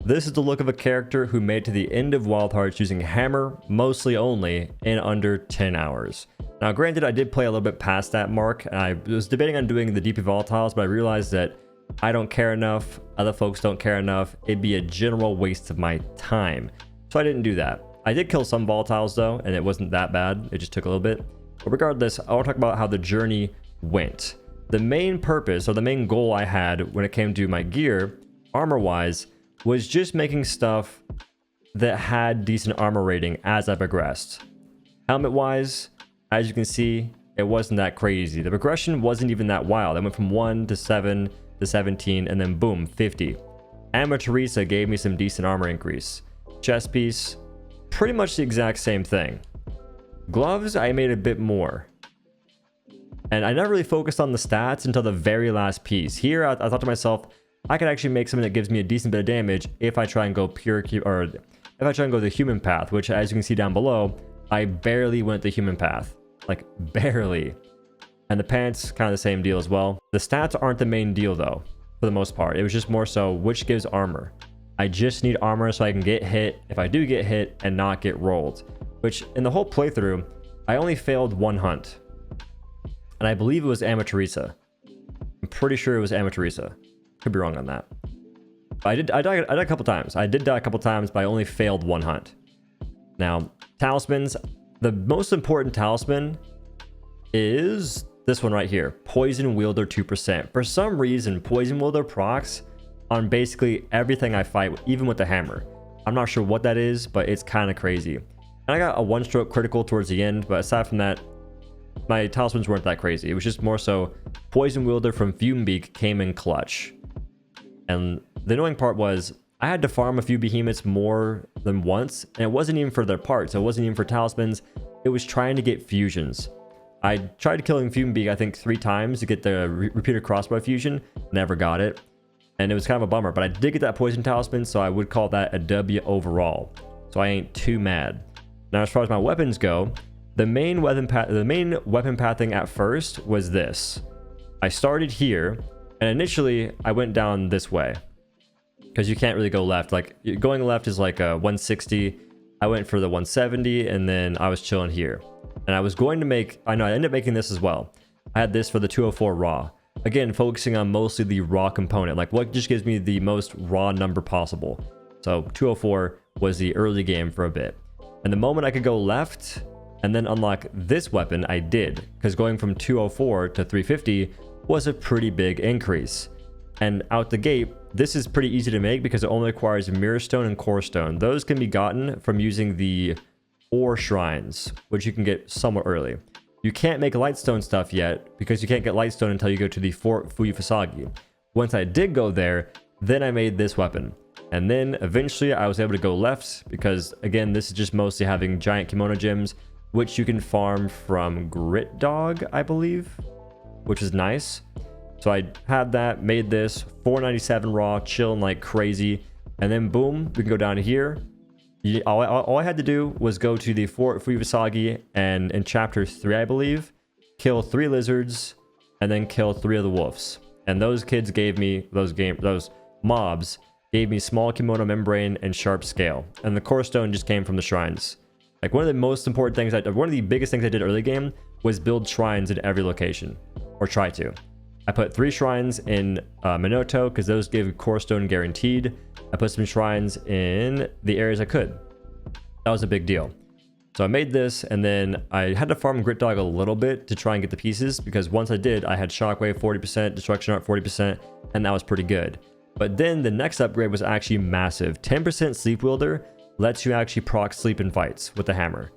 this is the look of a character who made it to the end of Wild Hearts using hammer, mostly only, in under 10 hours. Now granted, I did play a little bit past that mark, and I was debating on doing the DP volatiles, but I realized that I don't care enough, other folks don't care enough, it'd be a general waste of my time. So I didn't do that. I did kill some volatiles though, and it wasn't that bad, it just took a little bit. But regardless, I want to talk about how the journey went. The main purpose, or the main goal I had when it came to my gear, armor-wise, was just making stuff that had decent armor rating as I progressed. Helmet-wise, as you can see, it wasn't that crazy. The progression wasn't even that wild. I went from 1 to 7 to 17, and then boom, 50. Teresa gave me some decent armor increase. Chest piece, pretty much the exact same thing. Gloves, I made a bit more. And I never really focused on the stats until the very last piece. Here, I thought to myself, I could actually make something that gives me a decent bit of damage if I try and go if I try and go the human path, which as you can see down below, I barely went the human path. Like, barely. And the pants, kind of the same deal as well. The stats aren't the main deal though, for the most part. It was just more so which gives armor. I just need armor so I can get hit if I do get hit and not get rolled. Which, in the whole playthrough, I only failed one hunt. And I believe it was Teresa. I'm pretty sure it was Teresa. Could be wrong on that. I died a couple times. I did die a couple times, but I only failed one hunt. Now, talismans. The most important talisman is this one right here. Poison Wielder 2%. For some reason, Poison Wielder procs on basically everything I fight, even with the hammer. I'm not sure what that is, but it's kind of crazy. And I got a one-stroke critical towards the end, but aside from that, my talismans weren't that crazy. It was just more so Poison Wielder from Fumebeak came in clutch. And the annoying part was I had to farm a few behemoths more than once, and it wasn't even for their parts. It wasn't even for talismans. It was trying to get fusions. I tried killing Fumebeak, I think 3 times to get the repeater crossbow fusion. Never got it. And it was kind of a bummer, but I did get that poison talisman, so I would call that a W overall. So I ain't too mad. Now, as far as my weapons go, the main weapon pathing at first was this. I started here, and initially I went down this way because you can't really go left. Like, going left is like a 160. I went for the 170, and then I was chilling here. And I was going to make, I ended up making this as well. I had this for the 204 raw. Again, focusing on mostly the raw component, like what just gives me the most raw number possible. So 204 was the early game for a bit. And the moment I could go left and then unlock this weapon, I did, because going from 204 to 350 was a pretty big increase. And out the gate, this is pretty easy to make because it only requires Mirror Stone and Core Stone. Those can be gotten from using the ore shrines, which you can get somewhat early. You can't make Lightstone stuff yet because you can't get Lightstone until you go to the Fort Fuyufusagi. Once I did go there, then I made this weapon. And then eventually I was able to go left because, again, this is just mostly having giant kimono gems, which you can farm from Grit Dog, I believe, which is nice. So I had that, made this, 497 raw, chilling like crazy. And then boom, we can go down here. All I had to do was go to the Fort Fuyufusagi and in chapter 3, I believe, kill 3 lizards and then kill 3 of the wolves. And those kids gave me, those mobs gave me small kimono membrane and sharp scale. And the core stone just came from the shrines. Like, one of the most important things, one of the biggest things I did early game was build shrines in every location, or try to. I put 3 shrines in Minoto because those give core stone guaranteed. I put some shrines in the areas I could. That was a big deal. So I made this, and then I had to farm Grit Dog a little bit to try and get the pieces, because once I did, I had Shockwave 40%, Destruction Art 40%, and that was pretty good. But then the next upgrade was actually massive. 10% Sleep Wielder lets you actually proc sleep in fights with the hammer.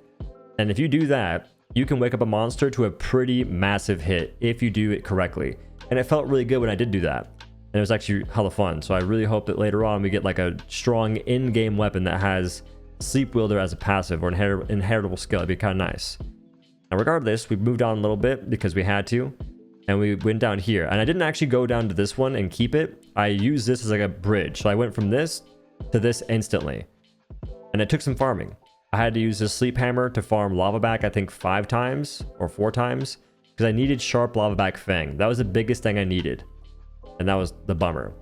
And if you do that, you can wake up a monster to a pretty massive hit if you do it correctly. And it felt really good when I did do that. And it was actually hella fun. So I really hope that later on we get like a strong in-game weapon that has Sleep Wielder as a passive or inheritable skill. It'd be kind of nice. Now regardless, we moved on a little bit because we had to. And we went down here. And I didn't actually go down to this one and keep it. I used this as like a bridge. So I went from this to this instantly. And it took some farming. I had to use this sleep hammer to farm lava back, I think 5 times or 4 times. Because I needed sharp lava back fang. That was the biggest thing I needed. And that was the bummer.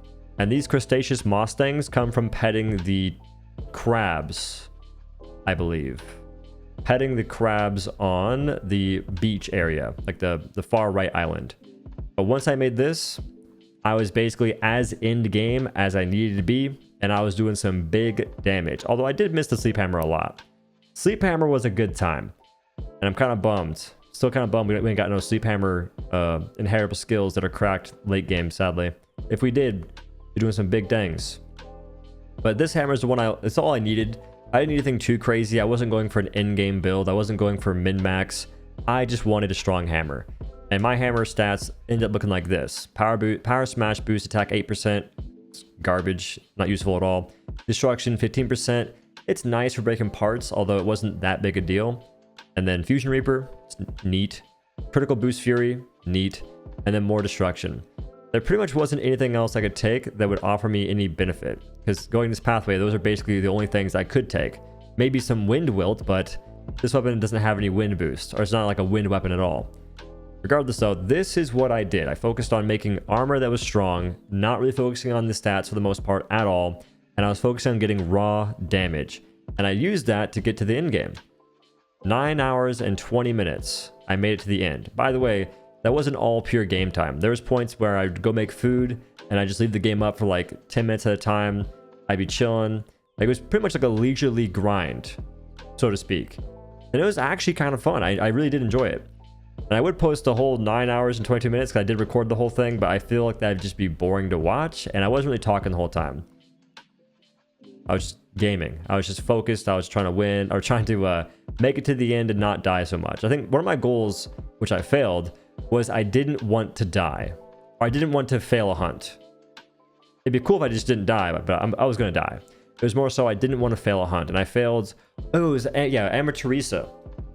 And these crustaceous moss things come from petting the crabs, I believe. Petting the crabs on the beach area, like the far right island. But once I made this, I was basically as end game as I needed to be, and I was doing some big damage. Although I did miss the sleep hammer a lot. Sleep hammer was a good time, and I'm kind of bummed. Still kind of bummed we ain't got no sleep hammer inheritable skills that are cracked late game, sadly. If we did, we're doing some big things. But this hammer is the one it's all I needed. I didn't need anything too crazy. I wasn't going for an in-game build. I wasn't going for min-max. I just wanted a strong hammer. And my hammer stats ended up looking like this. Power smash boost attack 8%. It's garbage, not useful at all. Destruction 15%. It's nice for breaking parts, although it wasn't that big a deal. And then Fusion Reaper, it's neat. Critical boost Fury, neat. And then more destruction. There pretty much wasn't anything else I could take that would offer me any benefit. Because going this pathway, those are basically the only things I could take. Maybe some wind wilt, but this weapon doesn't have any wind boost. Or it's not like a wind weapon at all. Regardless though, this is what I did. I focused on making armor that was strong, not really focusing on the stats for the most part at all. And I was focusing on getting raw damage. And I used that to get to the end game. 9 hours and 20 minutes. I made it to the end. By the way, that wasn't all pure game time. There was points where I'd go make food and I'd just leave the game up for like 10 minutes at a time. I'd be chilling. Like, it was pretty much like a leisurely grind, so to speak. And it was actually kind of fun. I really did enjoy it. And I would post the whole 9 hours and 22 minutes because I did record the whole thing, but I feel like that'd just be boring to watch. And I wasn't really talking the whole time. I was just gaming. I was just focused. I was trying to win, or trying to make it to the end and not die so much. I think one of my goals, which I failed, was I didn't want to die. Or I didn't want to fail a hunt. It'd be cool if I just didn't die, but I was going to die. It was more so I didn't want to fail a hunt. And I failed... Oh, it was... Yeah, Amateurisa.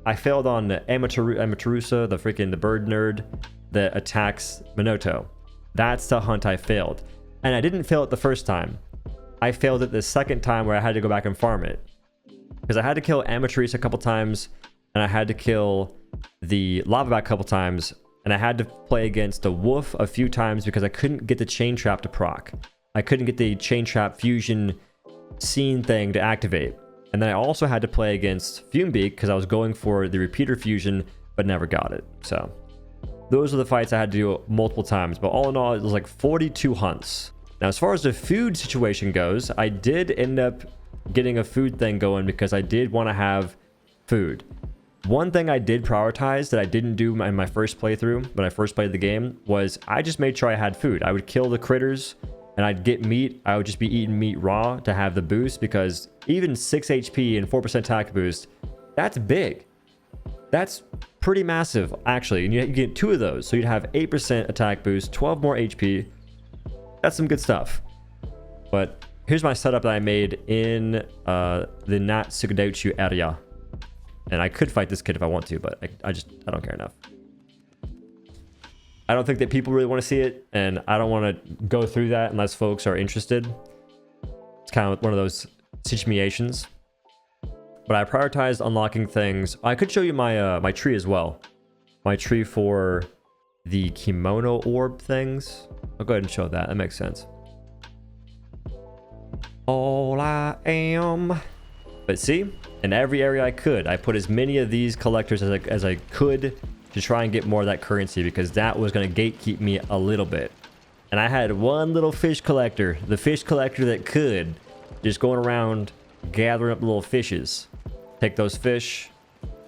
I failed on Amateurisa, the bird nerd that attacks Minoto. That's the hunt I failed. And I didn't fail it the first time. I failed it the second time where I had to go back and farm it. Because I had to kill Amateurisa a couple times, and I had to kill the Lavaback a couple times, and I had to play against the Wolf a few times because I couldn't get the Chain Trap to proc. I couldn't get the Chain Trap fusion scene thing to activate. And then I also had to play against Fumebeak because I was going for the repeater fusion, but never got it. So those are the fights I had to do multiple times. But all in all, it was like 42 hunts. Now, as far as the food situation goes, I did end up getting a food thing going because I did want to have food. One thing I did prioritize that I didn't do in my first playthrough when I first played the game was I just made sure I had food. I would kill the critters and I'd get meat. I would just be eating meat raw to have the boost, because even 6 HP and 4% attack boost, that's big. That's pretty massive, actually. And you get 2 of those. So you'd have 8% attack boost, 12 more HP. That's some good stuff. But here's my setup that I made in the Natsukudochu area. And I could fight this kid if I want to, but I don't care enough. I don't think that people really want to see it, and I don't want to go through that unless folks are interested. It's kind of one of those situations. But I prioritized unlocking things. I could show you my my tree as well. My tree for the kimono orb things. I'll go ahead and show that. That makes sense. All I am. But see, in every area I could, I put as many of these collectors as I could to try and get more of that currency, because that was going to gatekeep me a little bit. And I had one little fish collector, the fish collector that could, just going around gathering up little fishes. Take those fish,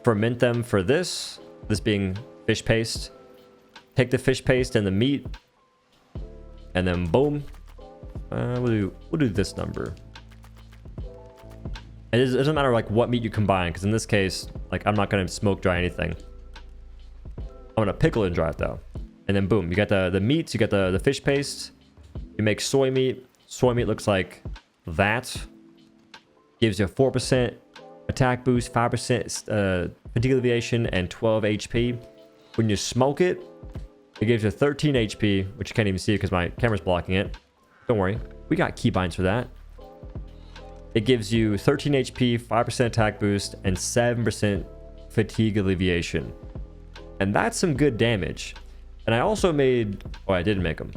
ferment them for this being fish paste. Take the fish paste and the meat, and then boom. We'll do this number. It doesn't matter like what meat you combine, because in this case, like, I'm not going to smoke dry anything. I'm going to pickle and dry it though. And then boom, you got the meats, you got the fish paste. You make soy meat. Soy meat looks like that. Gives you a 4% attack boost, 5% fatigue alleviation, and 12 HP. When you smoke it, it gives you 13 HP, which you can't even see because my camera's blocking it. Don't worry, we got keybinds for that. It gives you 13 HP, 5% attack boost, and 7% fatigue alleviation. And that's some good damage. And I also made... Oh, I didn't make them.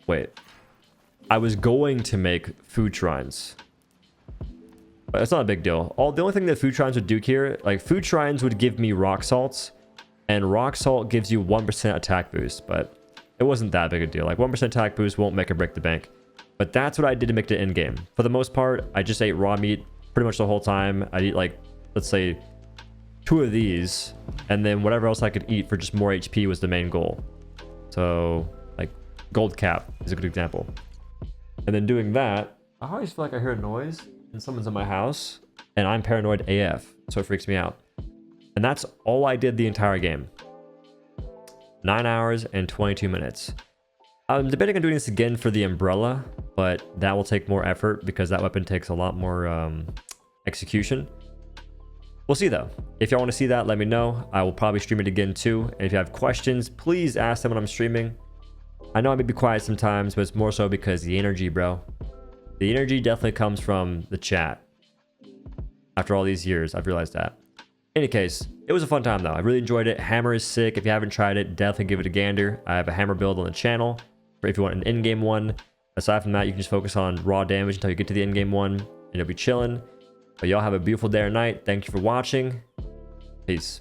Wait. I was going to make food shrines. But it's not a big deal. The only thing that food shrines would do here, like food shrines would give me rock salts, and rock salt gives you 1% attack boost, but it wasn't that big a deal. Like 1% attack boost won't make or break the bank. But that's what I did to make it in game. For the most part, I just ate raw meat pretty much the whole time. I'd eat like, let's say 2 of these, and then whatever else I could eat for just more HP was the main goal. So like gold cap is a good example. And then doing that, I always feel like I hear a noise and someone's in my house, and I'm paranoid AF, so it freaks me out. And that's all I did the entire game. 9 hours and 22 minutes. I'm debating on doing this again for the umbrella, but that will take more effort because that weapon takes a lot more execution. We'll see though. If y'all want to see that, let me know. I will probably stream it again too. And if you have questions, please ask them when I'm streaming. I know I may be quiet sometimes, but it's more so because the energy, bro. The energy definitely comes from the chat. After all these years, I've realized that. In any case, it was a fun time though. I really enjoyed it. Hammer is sick. If you haven't tried it, definitely give it a gander. I have a hammer build on the channel for if you want an in-game one. Aside from that, you can just focus on raw damage until you get to the in-game one, and you'll be chilling. But y'all have a beautiful day or night. Thank you for watching. Peace.